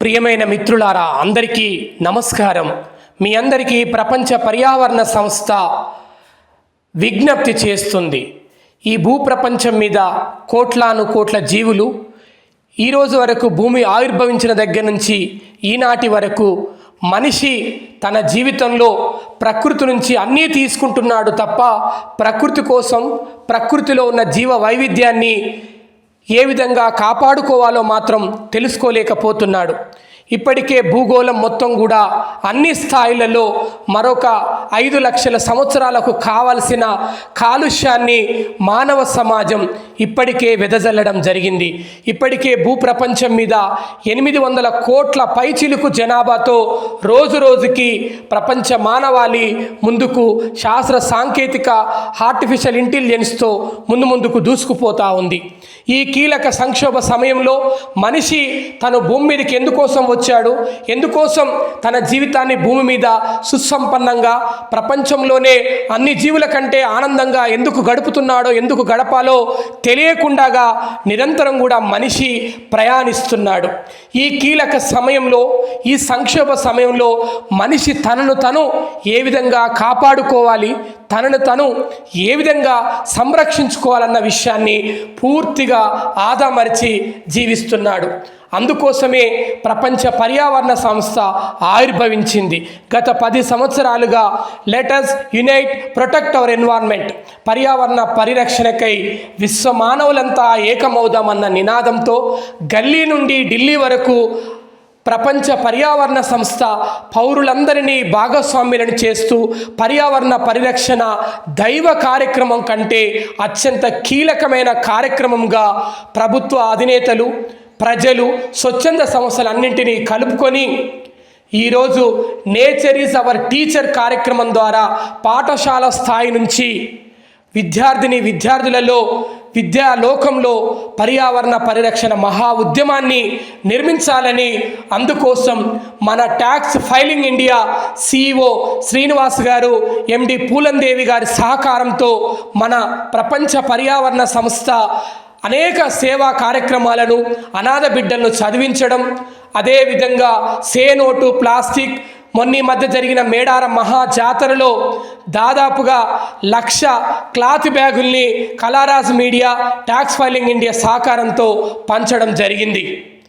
ప్రియమైన మిత్రులారా, అందరికీ నమస్కారం. మీ అందరికీ ప్రపంచ పర్యావరణ సంస్థ విజ్ఞప్తి చేస్తుంది. ఈ భూప్రపంచం మీద కోట్ల జీవులు ఈరోజు వరకు భూమి ఆవిర్భవించిన దగ్గర నుంచి ఈనాటి వరకు మనిషి తన జీవితంలో ప్రకృతి నుంచి అన్నీ తీసుకుంటున్నాడు తప్ప ప్రకృతి కోసం, ప్రకృతిలో ఉన్న జీవ వైవిధ్యాన్ని ఏ విధంగా కాపాడుకోవాలో మాత్రం తెలుసుకోలేకపోతున్నాడు. ఇప్పటికే భూగోళం మొత్తం కూడా అన్ని స్థాయిలలో మరొక 5 లక్షల సంవత్సరాలకు కావలసిన కాలుష్యాన్ని మానవ సమాజం ఇప్పటికే వెదజల్లడం జరిగింది. ఇప్పటికే భూప్రపంచం మీద 800 కోట్ల పైచిలుకు జనాభాతో రోజుకి ప్రపంచ మానవాళి ముందుకు శాస్త్ర సాంకేతిక ఆర్టిఫిషియల్ ఇంటెలిజెన్స్తో ముందుకు దూసుకుపోతూ ఉంది. ఈ కీలక సంక్షోభ సమయంలో మనిషి తను భూమి మీదకి ఎందుకోసం వచ్చాడు, ఎందుకోసం తన జీవితాన్ని భూమి మీద సుసంపన్నంగా ప్రపంచంలోనే అన్ని జీవుల కంటే ఆనందంగా ఎందుకు గడుపుతున్నాడో, ఎందుకు గడపాలో తెలియకుండాగా నిరంతరం కూడా మనిషి ప్రయాణిస్తున్నాడు. ఈ కీలక సమయంలో, ఈ సంక్షోభ సమయంలో మనిషి తనను తను ఏ విధంగా కాపాడుకోవాలి, తనను తను ఏ విధంగా సంరక్షించుకోవాలన్న విషయాన్ని పూర్తిగా ఆదమరిచి జీవిస్తున్నాడు. అందుకోసమే ప్రపంచ పర్యావరణ సంస్థ ఆవిర్భవించింది. గత 10 సంవత్సరాలుగా let us unite protect our environment, పర్యావరణ పరిరక్షణకై విశ్వ మానవులంతా ఏకమవుదామన్న నినాదంతో గల్లీ నుండి ఢిల్లీ వరకు ప్రపంచ పర్యావరణ సంస్థ పౌరులందరినీ భాగస్వామ్యులను చేస్తూ పర్యావరణ పరిరక్షణ దైవ కార్యక్రమం కంటే అత్యంత కీలకమైన కార్యక్రమంగా ప్రభుత్వ అధినేతలు, ప్రజలు, స్వచ్ఛంద సంస్థలన్నింటినీ కలుపుకొని ఈరోజు నేచర్ ఈజ్ అవర్ టీచర్ కార్యక్రమం ద్వారా పాఠశాల స్థాయి నుంచి విద్యార్థులలో విద్యాలోకంలో పర్యావరణ పరిరక్షణ మహా ఉద్యమాన్ని నిర్మించాలని, అందుకోసం మన tax filing India CEO Srinivas గారు, MD పూలందేవి గారి సహకారంతో మన ప్రపంచ పర్యావరణ సంస్థ అనేక సేవా కార్యక్రమాలను, అనాథ బిడ్డలను చదివించడం, అదేవిధంగా సే నో టు ప్లాస్టిక్, మొన్న మధ్య జరిగిన మేడారం మహా జాతరలో దాదాపుగా 1,00,000 cloth బ్యాగుల్ని కళారాజ్ media, tax filing India సహకారంతో పంచడం జరిగింది.